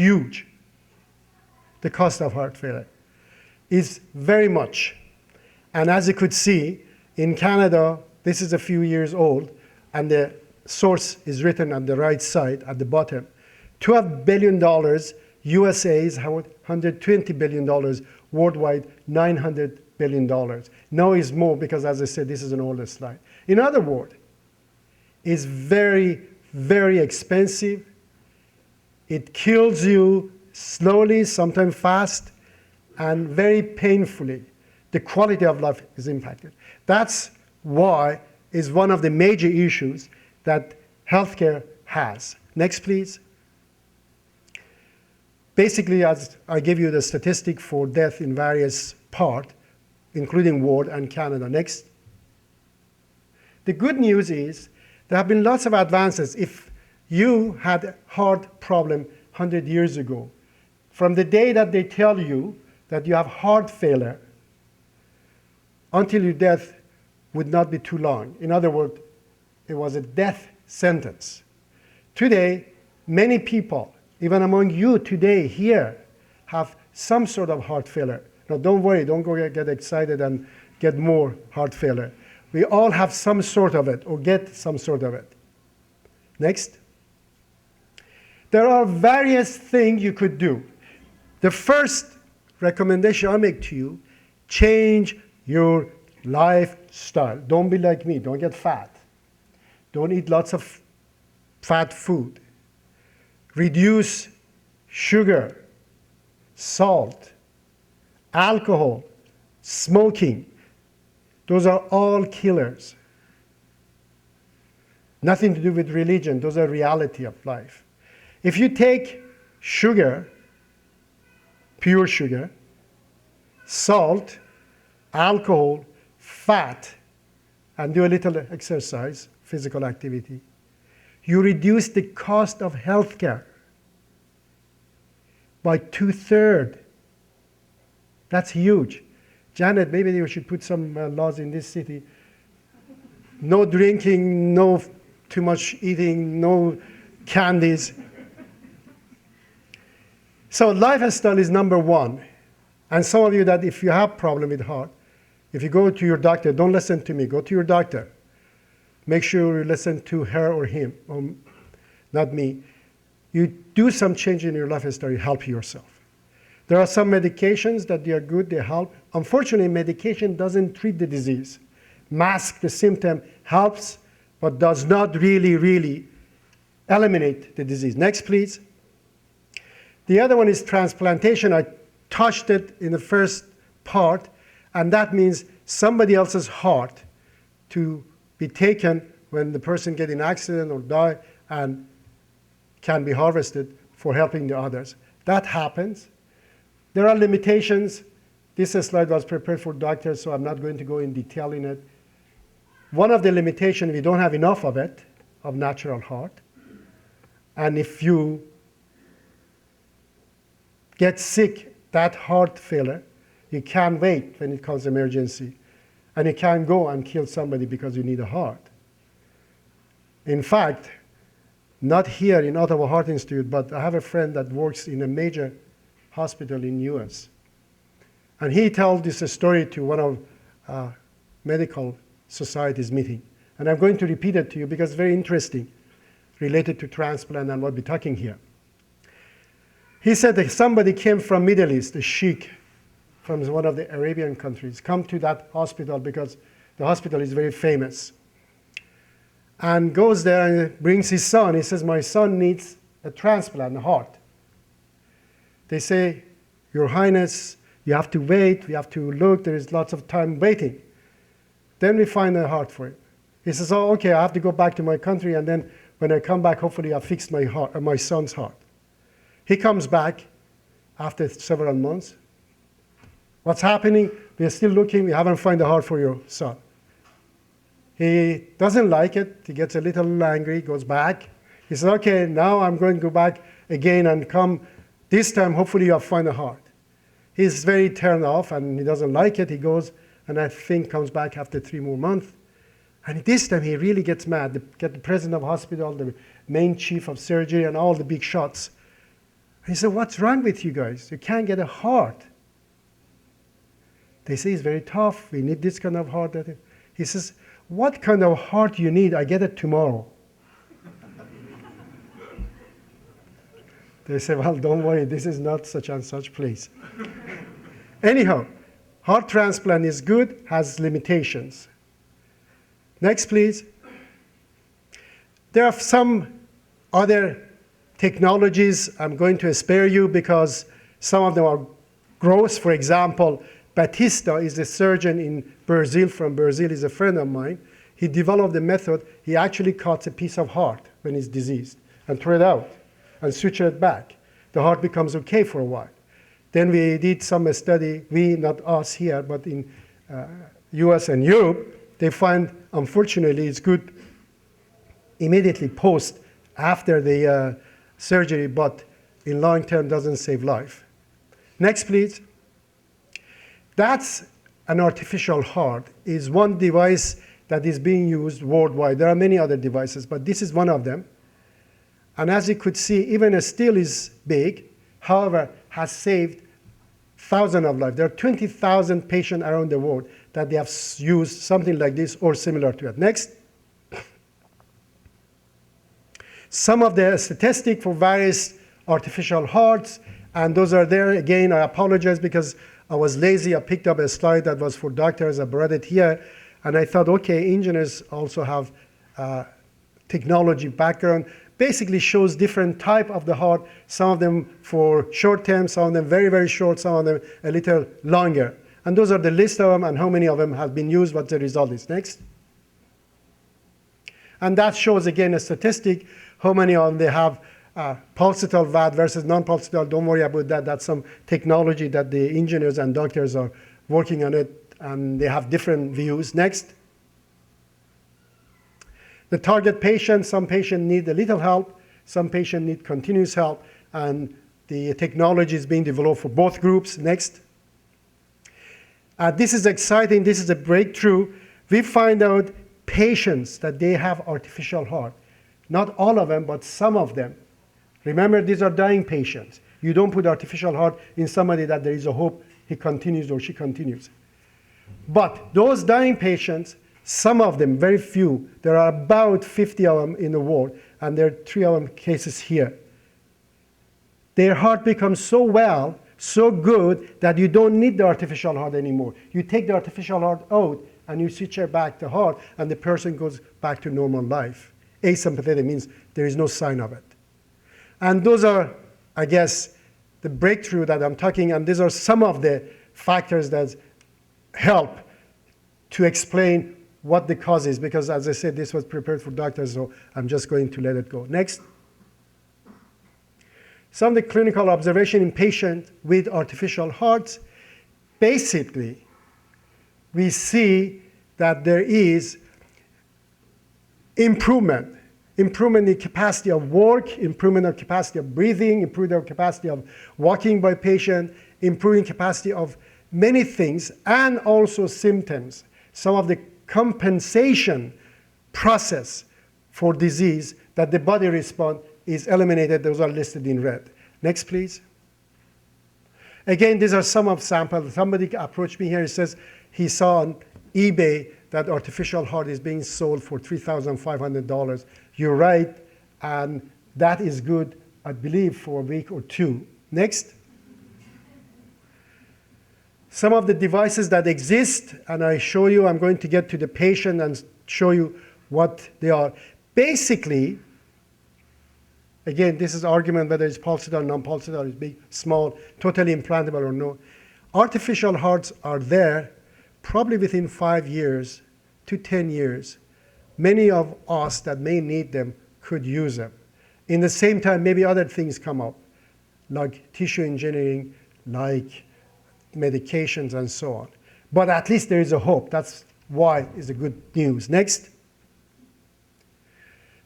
huge. The cost of heart failure is very much. And as you could see, in Canada, this is a few years old, and the source is written on the right side at the bottom. $12 billion, USA is $120 billion, worldwide $900 billion. Now it's more because, as I said, this is an older slide. In other words, it's very, very expensive. It kills you slowly, sometimes fast, and very painfully. The quality of life is impacted. That's why it's one of the major issues that healthcare has. Next, please. Basically, as I give you the statistic for death in various parts, including world and Canada. Next. The good news is there have been lots of advances. If you had a heart problem 100 years ago, from the day that they tell you that you have heart failure until your death would not be too long. In other words, it was a death sentence. Today, many people, even among you today here, have some sort of heart failure. Now, don't worry, don't go get excited and get more heart failure. We all have some sort of it, or get some sort of it. Next. There are various things you could do. The first recommendation I make to you, change your lifestyle. Don't be like me, don't get fat. Don't eat lots of fat food. Reduce sugar, salt, alcohol, smoking. Those are all killers. Nothing to do with religion, those are reality of life. If you take sugar, pure sugar, salt, alcohol, fat, and do a little exercise, physical activity, you reduce the cost of healthcare by 2/3. That's huge. Janet, maybe you should put some laws in this city. No drinking, no too much eating, no candies. So lifestyle is number one. And some of you that if you have problem with heart, if you go to your doctor, don't listen to me, go to your doctor. Make sure you listen to her or him, or not me. You do some change in your lifestyle, you help yourself. There are some medications that they are good, they help. Unfortunately, medication doesn't treat the disease. Mask the symptom, helps, but does not really eliminate the disease. Next, please. The other one is transplantation. I touched it in the first part, and that means somebody else's heart to be taken when the person gets in an accident or die and can be harvested for helping the others. That happens. There are limitations. This slide was prepared for doctors, so I'm not going to go in detail in it. One of the limitations, we don't have enough of it, of natural heart. And if you get sick, that heart failure, you can't wait when it comes emergency. And you can't go and kill somebody because you need a heart. In fact, not here in Ottowa Heart Institute, but I have a friend that works in a major hospital in US. And he told this story to one of medical society's meeting. And I'm going to repeat it to you because it's very interesting, related to transplant and what we're talking here. He said that somebody came from Middle East, a sheikh from one of the Arabian countries, come to that hospital because the hospital is very famous. And goes there and brings his son. He says, my son needs a transplant, a heart. They say, Your Highness, you have to wait, we have to look, there is lots of time waiting. Then we find a heart for him. He says, oh, okay, I have to go back to my country, and then when I come back, hopefully I'll fix my heart, my son's heart. He comes back after several months. What's happening? We are still looking, we haven't found a heart for your son. He doesn't like it, he gets a little angry, goes back. He says, okay, now I'm going to go back again and come. This time, hopefully I'll find a heart. He's very turned off and he doesn't like it. He goes and I think comes back after 3 more months. And this time he really gets mad. Get the president of the hospital, the main chief of surgery, and all the big shots. He said, what's wrong with you guys? You can't get a heart. They say it's very tough. We need this kind of heart. He says, what kind of heart you need? I get it tomorrow. They say, well, don't worry. This is not such and such place. Anyhow, heart transplant is good, has limitations. Next, please. There are some other technologies I'm going to spare you because some of them are gross. For example, Batista is a surgeon in Brazil, from Brazil. He's a friend of mine. He developed a method. He actually cuts a piece of heart when it's diseased and throw it out and switch it back. The heart becomes okay for a while. Then we did some study, we, not us here, but in US and Europe, they find, unfortunately, it's good immediately post after the surgery, but in long term doesn't save life. Next, please. That's an artificial heart, is one device that is being used worldwide. There are many other devices, but this is one of them. And as you could see, even a steel is big, however, has saved thousands of lives. There are 20,000 patients around the world that they have used something like this or similar to it. Next. Some of the statistics for various artificial hearts, and those are there. Again, I apologize because I was lazy. I picked up a slide that was for doctors. I brought it here. And I thought, okay, engineers also have technology background. Basically shows different type of the heart, some of them for short term, some of them very, very short, some of them a little longer. And those are the list of them and how many of them have been used, what the result is. Next. And that shows, again, a statistic, how many of them they have pulsatile VAD versus non-pulsatile. Don't worry about that. That's some technology that the engineers and doctors are working on it, and they have different views. Next. The target patient, some patients need a little help, some patients need continuous help, and the technology is being developed for both groups. Next. This is exciting, this is a breakthrough. We find out patients that they have artificial heart. Not all of them, but some of them. Remember, these are dying patients. You don't put artificial heart in somebody that there is a hope he continues or she continues. But those dying patients, some of them, very few, there are about 50 of them in the world, and there are 3 of them cases here. Their heart becomes so well, so good, that you don't need the artificial heart anymore. You take the artificial heart out, and you switch it back to heart, and the person goes back to normal life. Asymptomatic means there is no sign of it. And those are, I guess, the breakthrough that I'm talking, and these are some of the factors that help to explain what the cause is, because as I said, this was prepared for doctors, so I'm just going to let it go. Next. Some of the clinical observation in patients with artificial hearts. Basically, we see that there is improvement in capacity of work, improvement of capacity of breathing, improvement of capacity of walking by patient, improving capacity of many things, and also symptoms. Some of the compensation process for disease that the body responds is eliminated. Those are listed in red. Next, please. Again, these are some of samples. Somebody approached me here. He says he saw on eBay that artificial heart is being sold for $3,500. You're right, and that is good, I believe, for a week or two. Next. Some of the devices that exist, and I show you, I'm going to get to the patient and show you what they are. Basically, again, this is argument whether it's pulsatile or non-pulsatile, it's big, small, totally implantable or no. Artificial hearts are there probably within 5 years to 10 years. Many of us that may need them could use them. In the same time, maybe other things come up, like tissue engineering, like medications and so on. But at least there is a hope. That's why it's a good news. Next.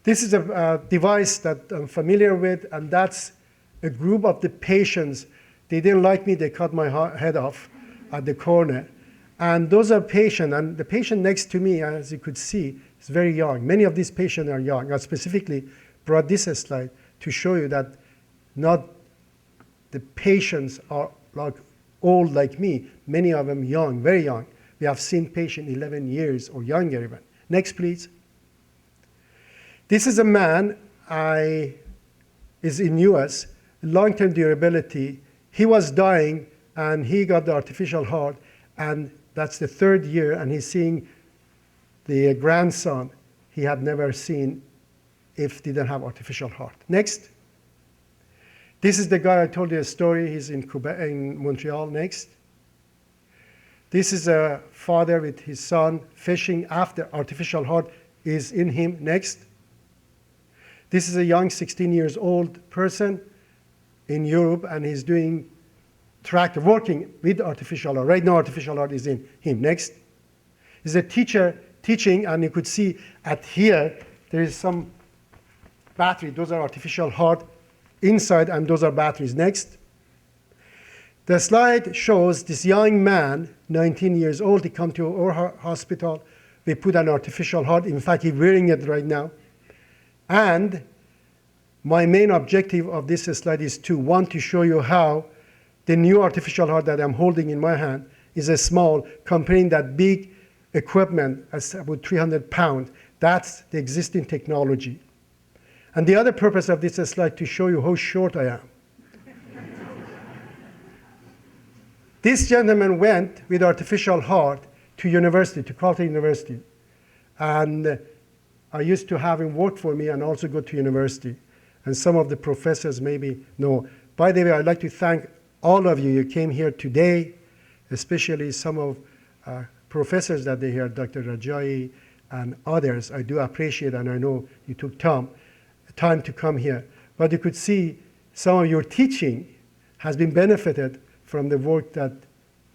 This is a device that I'm familiar with, and that's a group of the patients. They didn't like me. They cut my head off at the corner. And those are patients, and the patient next to me, as you could see, is very young. Many of these patients are young. I specifically brought this slide to show you that not the patients are like old like me, many of them young, very young. We have seen patients 11 years or younger even. Next, please. This is a man is in US, long-term durability. He was dying and he got the artificial heart, and that's the 3rd year, and he's seeing the grandson he had never seen if he didn't have artificial heart. Next. This is the guy I told you a story. He's in Montreal. Next. This is a father with his son fishing after artificial heart is in him. Next. This is a young 16 years old person in Europe, and he's doing tractor, working with artificial heart. Right now, artificial heart is in him. Next. He's a teacher teaching, and you could see at here, there is some battery. Those are artificial heart inside, and those are batteries. Next. The slide shows this young man, 19 years old. He come to our hospital. We put an artificial heart. In fact, he's wearing it right now. And my main objective of this slide is to show you how the new artificial heart that I'm holding in my hand is a small, comparing that big equipment as about 300 pounds. That's the existing technology. And the other purpose of this slide to show you how short I am. This gentleman went with artificial heart to university, to Carleton University. And I used to have him work for me and also go to university. And some of the professors maybe know. By the way, I'd like to thank all of you. You came here today, especially some of professors that they here, Dr. Rajai and others. I do appreciate, and I know you took time to come here. But you could see some of your teaching has been benefited from the work that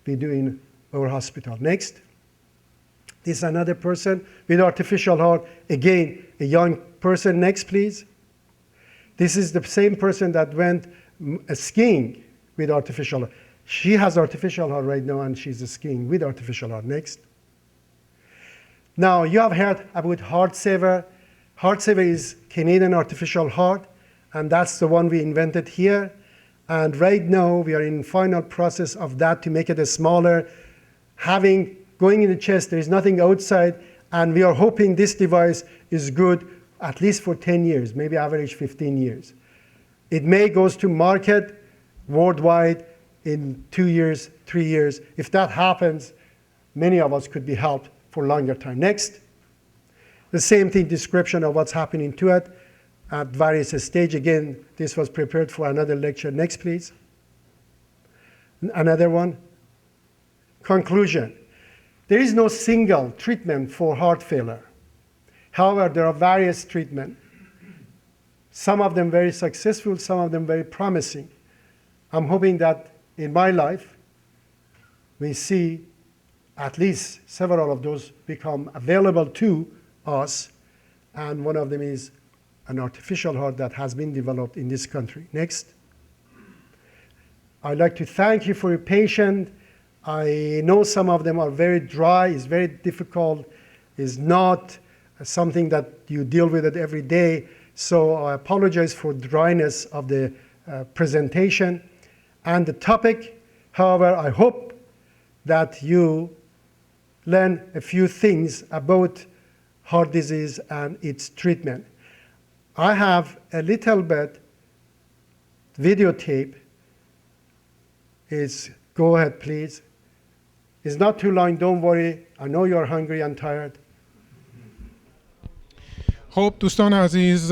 we do in our hospital. Next. This is another person with artificial heart. Again, a young person. Next, please. This is the same person that went skiing with artificial heart. She has artificial heart right now, and she's skiing with artificial heart. Next. Now, you have heard about Heart Saver. Heart Saver is Canadian artificial heart, and that's the one we invented here. And right now, we are in final process of that to make it smaller. Going in the chest, there is nothing outside, and we are hoping this device is good at least for 10 years, maybe average 15 years. It may goes to market worldwide in 2 years, 3 years. If that happens, many of us could be helped for longer time. Next. The same thing, description of what's happening to it at various stage. Again, this was prepared for another lecture. Next, please. Another one. Conclusion. There is no single treatment for heart failure. However, there are various treatments. Some of them very successful, some of them very promising. I'm hoping that in my life, we see at least several of those become available to us, and one of them is an artificial heart that has been developed in this country. Next. I'd like to thank you for your patience. I know some of them are very dry, it's very difficult, it's not something that you deal with it every day, so I apologize for dryness of the presentation and the topic. However, I hope that you learn a few things about heart disease and its treatment. I have a little bit videotape. Go ahead, please. It's not too long, don't worry. I know you're hungry and tired. خب دوستان عزیز،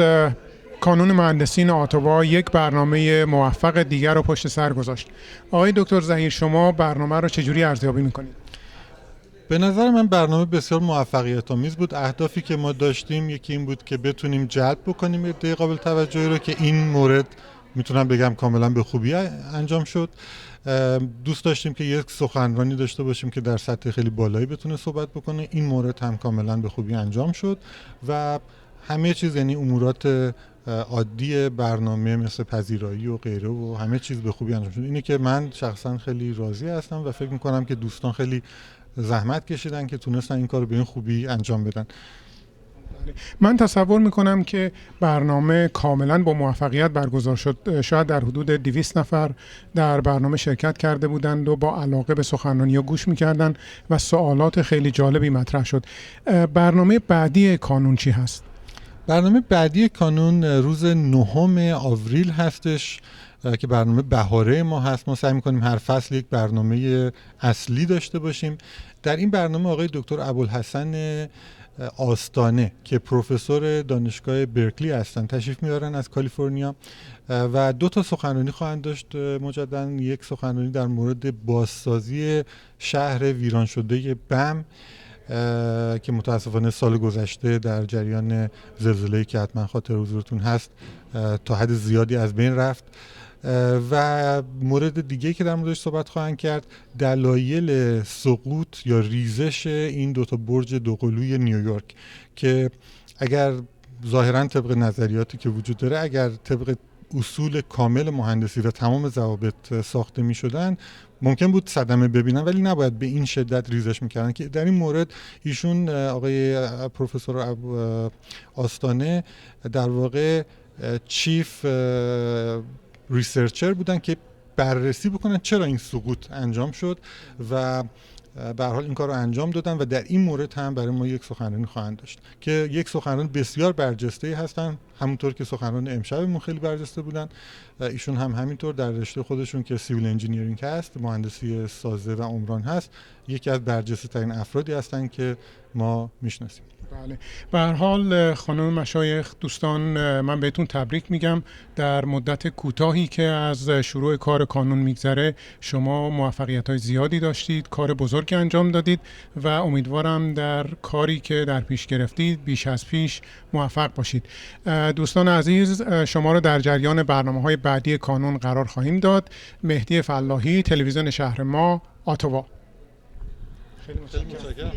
کانون مهندسین اتاوا یک برنامه موفق دیگر رو پشت سر گذاشت. آقای دکتر ظهیر، شما برنامه رو چجوری ارزیابی میکنید؟ به نظر من برنامه بسیار موفقیت آمیز بود. اهدافی که ما داشتیم یکی این بود که بتونیم جلب بکنیم عده قابل توجهی رو که این مورد میتونم بگم کاملا به خوبی انجام شد. دوست داشتیم که یک سخنرانی داشته باشیم که در سطح خیلی بالایی بتونه صحبت بکنه. این مورد هم کاملا به خوبی انجام شد و همه چیز، یعنی امورات عادی برنامه مثل پذیرایی و غیره و همه چیز به خوبی انجام شد. اینه که من شخصا خیلی راضی هستم و فکر میکنم که دوستان خیلی زحمت کشیدن که تونستن این کار رو به این خوبی انجام بدن. من تصور میکنم که برنامه کاملا با موفقیت برگزار شد. شاید در حدود 200 نفر در برنامه شرکت کرده بودند و با علاقه به سخنرانی گوش میکردن و سوالات خیلی جالبی مطرح شد. برنامه بعدی کانون چی هست؟ برنامه بعدی کانون روز 9 آوریل هستش که برنامه بهاره ما هست. ما سعی میکنیم هر فصل یک برنامه اصلی داشته باشیم. در این برنامه آقای دکتر ابوالحسن آستانه که پروفسور دانشگاه برکلی هستن تشریف میارن از کالیفرنیا و 2 سخنرانی خواهند داشت مجددا. یک سخنرانی در مورد بازسازی شهر ویران شده بم که متاسفانه سال گذشته در جریان زلزله‌ای که حتما خاطر حضورتون هست تا حد زیادی از بین رفت، و مورد دیگه که در موردش صحبت خواهند کرد دلایل سقوط یا ریزش این 2 برج دوقلوی نیویورک که اگر ظاهرا طبق نظریاتی که وجود داره اگر طبق اصول کامل مهندسی و تمام ضوابط ساخته می شدن ممکن بود صدمه ببینن، ولی نباید به این شدت ریزش میکردن که در این مورد ایشون آقای پروفسور آستانه در واقع چیف ریسرچر بودن که بررسی بکنن چرا این سقوط انجام شد و به هر حال این کار رو انجام دادن و در این مورد هم برای ما یک سخنرانی خواهند داشت که یک سخنران بسیار برجسته هستن، همونطور که سخنران امشبمون خیلی برجسته بودن. ایشون هم همینطور در رشته خودشون که سیویل انجینیرینگ هست، مهندسی سازه و عمران هست، یکی از برجسته ترین افرادی هستن که ما میشناسیم. بله. به هر حال خانم مشایخ دوستان، من بهتون تبریک میگم. در مدت کوتاهی که از شروع کار کانون میگذره شما موفقیت‌های زیادی داشتید، کار بزرگی انجام دادید و امیدوارم در کاری که در پیش گرفتید بیش از پیش موفق باشید. دوستان عزیز، شما رو در جریان برنامه‌های بعدی کانون قرار خواهیم داد. مهدی فلاحی، تلویزیون شهر ما، اتاوا. خیلی متشکرم.